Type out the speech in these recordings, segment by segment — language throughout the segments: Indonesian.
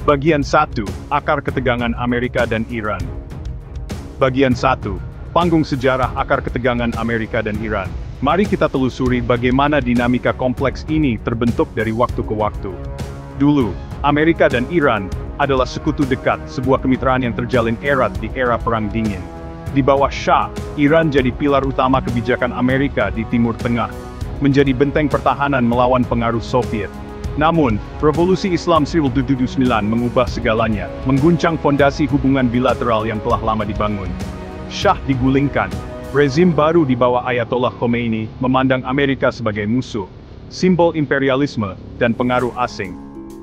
Bagian 1. Akar ketegangan Amerika dan Iran. Bagian 1. Panggung sejarah akar ketegangan Amerika dan Iran. Mari kita telusuri bagaimana dinamika kompleks ini terbentuk dari waktu ke waktu. Dulu, Amerika dan Iran adalah sekutu dekat, sebuah kemitraan yang terjalin erat di era Perang Dingin. Di bawah Shah, Iran jadi pilar utama kebijakan Amerika di Timur Tengah, menjadi benteng pertahanan melawan pengaruh Soviet. Namun, Revolusi Islam 1979 mengubah segalanya, mengguncang fondasi hubungan bilateral yang telah lama dibangun. Shah digulingkan. Rezim baru di bawah Ayatollah Khomeini memandang Amerika sebagai musuh, simbol imperialisme, dan pengaruh asing.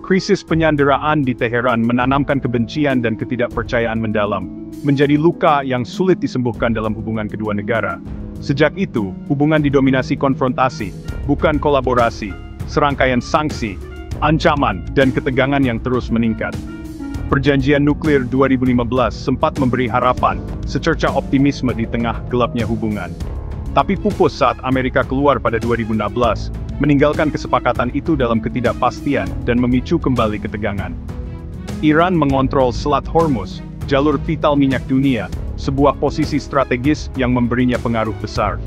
Krisis penyanderaan di Teheran menanamkan kebencian dan ketidakpercayaan mendalam, menjadi luka yang sulit disembuhkan dalam hubungan kedua negara. Sejak itu, hubungan didominasi konfrontasi, bukan kolaborasi, serangkaian sanksi, ancaman, dan ketegangan yang terus meningkat. Perjanjian nuklir 2015 sempat memberi harapan, secerca optimisme di tengah gelapnya hubungan. Tapi pupus saat Amerika keluar pada 2016, meninggalkan kesepakatan itu dalam ketidakpastian dan memicu kembali ketegangan. Iran mengontrol Selat Hormuz, jalur vital minyak dunia, sebuah posisi strategis yang memberinya pengaruh besar.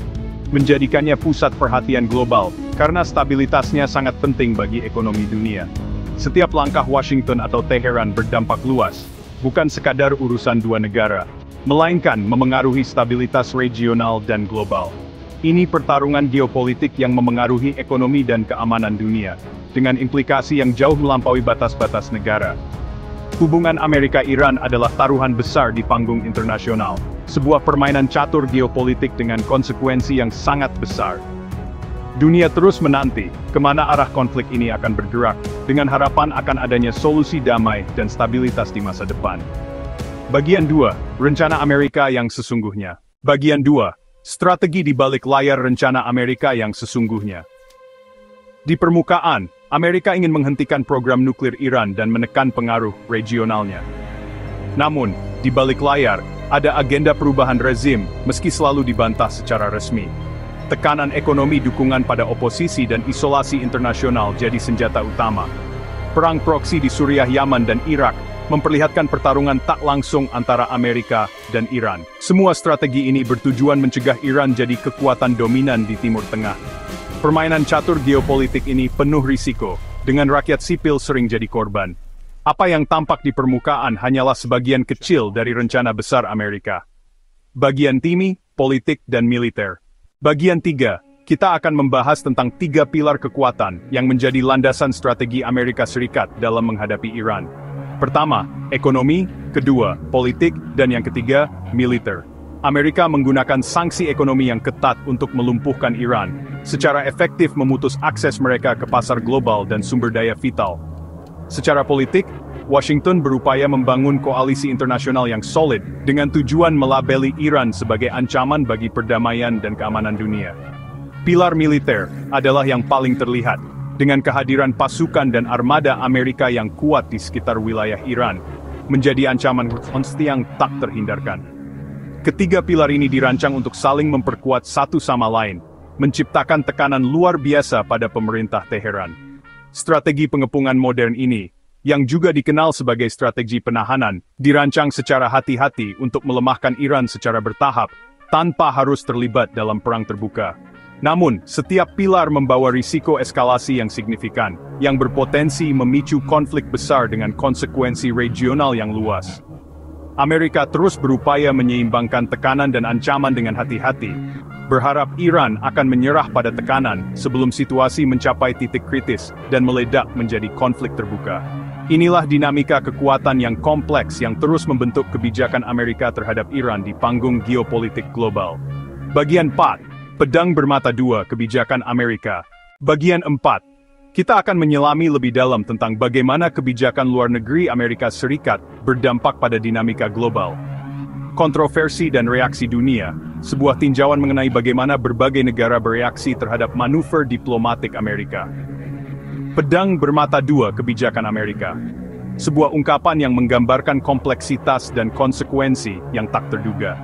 Menjadikannya pusat perhatian global, karena stabilitasnya sangat penting bagi ekonomi dunia. Setiap langkah Washington atau Teheran berdampak luas, bukan sekadar urusan dua negara, melainkan memengaruhi stabilitas regional dan global. Ini pertarungan geopolitik yang memengaruhi ekonomi dan keamanan dunia, dengan implikasi yang jauh melampaui batas-batas negara. Hubungan Amerika-Iran adalah taruhan besar di panggung internasional, sebuah permainan catur geopolitik dengan konsekuensi yang sangat besar. Dunia terus menanti kemana arah konflik ini akan bergerak, dengan harapan akan adanya solusi damai dan stabilitas di masa depan. Bagian 2. Rencana Amerika yang sesungguhnya. Bagian 2. Strategi di balik layar rencana Amerika yang sesungguhnya. Di permukaan, Amerika ingin menghentikan program nuklir Iran dan menekan pengaruh regionalnya. Namun, di balik layar, ada agenda perubahan rezim, meski selalu dibantah secara resmi. Tekanan ekonomi, dukungan pada oposisi dan isolasi internasional jadi senjata utama. Perang proksi di Suriah, Yaman, dan Irak memperlihatkan pertarungan tak langsung antara Amerika dan Iran. Semua strategi ini bertujuan mencegah Iran jadi kekuatan dominan di Timur Tengah. Permainan catur geopolitik ini penuh risiko, dengan rakyat sipil sering jadi korban. Apa yang tampak di permukaan hanyalah sebagian kecil dari rencana besar Amerika. Bagian timmy, politik, dan militer. Bagian 3, kita akan membahas tentang 3 pilar kekuatan yang menjadi landasan strategi Amerika Serikat dalam menghadapi Iran. Pertama, ekonomi, kedua, politik, dan yang ketiga, militer. Amerika menggunakan sanksi ekonomi yang ketat untuk melumpuhkan Iran, secara efektif memutus akses mereka ke pasar global dan sumber daya vital. Secara politik, Washington berupaya membangun koalisi internasional yang solid dengan tujuan melabeli Iran sebagai ancaman bagi perdamaian dan keamanan dunia. Pilar militer adalah yang paling terlihat, dengan kehadiran pasukan dan armada Amerika yang kuat di sekitar wilayah Iran, menjadi ancaman konsti yang tak terhindarkan. Ketiga pilar ini dirancang untuk saling memperkuat satu sama lain, menciptakan tekanan luar biasa pada pemerintah Teheran. Strategi pengepungan modern ini, yang juga dikenal sebagai strategi penahanan, dirancang secara hati-hati untuk melemahkan Iran secara bertahap, tanpa harus terlibat dalam perang terbuka. Namun, setiap pilar membawa risiko eskalasi yang signifikan, yang berpotensi memicu konflik besar dengan konsekuensi regional yang luas. Amerika terus berupaya menyeimbangkan tekanan dan ancaman dengan hati-hati, berharap Iran akan menyerah pada tekanan sebelum situasi mencapai titik kritis dan meledak menjadi konflik terbuka. Inilah dinamika kekuatan yang kompleks yang terus membentuk kebijakan Amerika terhadap Iran di panggung geopolitik global. Bagian 4. Pedang bermata dua kebijakan Amerika. Bagian 4. Kita akan menyelami lebih dalam tentang bagaimana kebijakan luar negeri Amerika Serikat berdampak pada dinamika global. Kontroversi dan reaksi dunia, sebuah tinjauan mengenai bagaimana berbagai negara bereaksi terhadap manuver diplomatik Amerika. Pedang bermata dua kebijakan Amerika. Sebuah ungkapan yang menggambarkan kompleksitas dan konsekuensi yang tak terduga.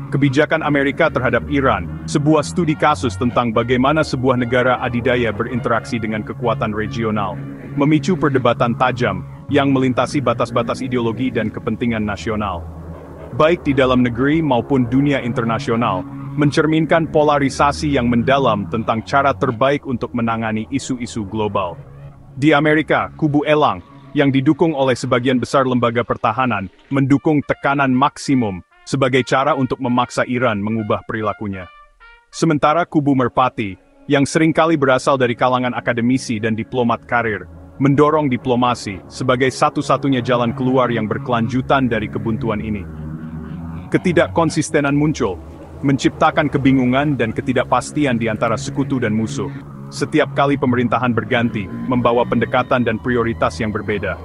Kebijakan Amerika terhadap Iran, sebuah studi kasus tentang bagaimana sebuah negara adidaya berinteraksi dengan kekuatan regional, memicu perdebatan tajam, yang melintasi batas-batas ideologi dan kepentingan nasional. Baik di dalam negeri maupun dunia internasional, mencerminkan polarisasi yang mendalam tentang cara terbaik untuk menangani isu-isu global. Di Amerika, kubu elang, yang didukung oleh sebagian besar lembaga pertahanan, mendukung tekanan maksimum sebagai cara untuk memaksa Iran mengubah perilakunya. Sementara kubu merpati, yang seringkali berasal dari kalangan akademisi dan diplomat karir, mendorong diplomasi sebagai satu-satunya jalan keluar yang berkelanjutan dari kebuntuan ini. Ketidakkonsistenan muncul, menciptakan kebingungan dan ketidakpastian di antara sekutu dan musuh. Setiap kali pemerintahan berganti, membawa pendekatan dan prioritas yang berbeda.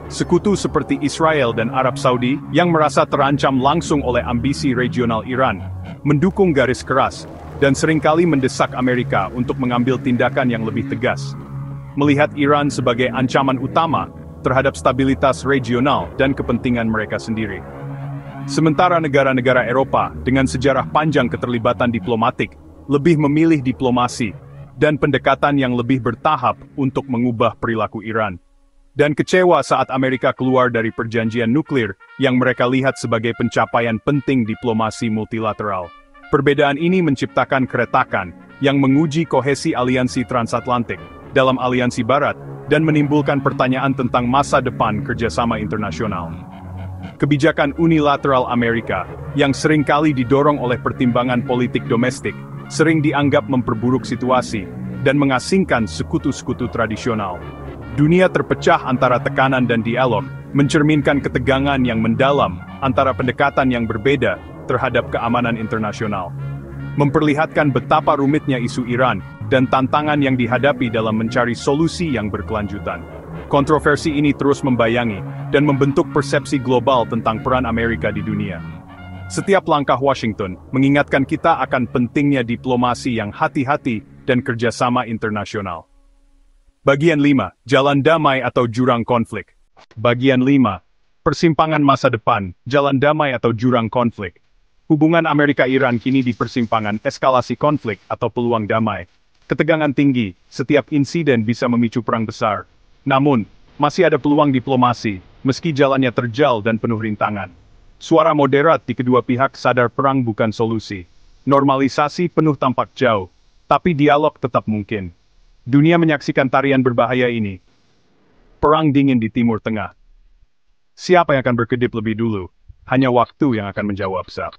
Sekutu seperti Israel dan Arab Saudi, yang merasa terancam langsung oleh ambisi regional Iran, mendukung garis keras, dan seringkali mendesak Amerika untuk mengambil tindakan yang lebih tegas. Melihat Iran sebagai ancaman utama terhadap stabilitas regional dan kepentingan mereka sendiri. Sementara negara-negara Eropa dengan sejarah panjang keterlibatan diplomatik, lebih memilih diplomasi dan pendekatan yang lebih bertahap untuk mengubah perilaku Iran. Dan kecewa saat Amerika keluar dari perjanjian nuklir yang mereka lihat sebagai pencapaian penting diplomasi multilateral. Perbedaan ini menciptakan keretakan yang menguji kohesi aliansi transatlantik dalam aliansi barat dan menimbulkan pertanyaan tentang masa depan kerjasama internasional. Kebijakan unilateral Amerika, yang seringkali didorong oleh pertimbangan politik domestik, sering dianggap memperburuk situasi dan mengasingkan sekutu-sekutu tradisional. Dunia terpecah antara tekanan dan dialog, mencerminkan ketegangan yang mendalam antara pendekatan yang berbeda terhadap keamanan internasional. Memperlihatkan betapa rumitnya isu Iran dan tantangan yang dihadapi dalam mencari solusi yang berkelanjutan. Kontroversi ini terus membayangi dan membentuk persepsi global tentang peran Amerika di dunia. Setiap langkah Washington mengingatkan kita akan pentingnya diplomasi yang hati-hati dan kerjasama internasional. Bagian 5. Jalan damai atau jurang konflik. Bagian 5. Persimpangan masa depan, jalan damai atau jurang konflik. Hubungan Amerika-Iran kini di persimpangan eskalasi konflik atau peluang damai. Ketegangan tinggi, setiap insiden bisa memicu perang besar. Namun, masih ada peluang diplomasi, meski jalannya terjal dan penuh rintangan. Suara moderat di kedua pihak sadar perang bukan solusi. Normalisasi penuh tampak jauh, tapi dialog tetap mungkin. Dunia menyaksikan tarian berbahaya ini. Perang dingin di Timur Tengah. Siapa yang akan berkedip lebih dulu? Hanya waktu yang akan menjawab, Sab.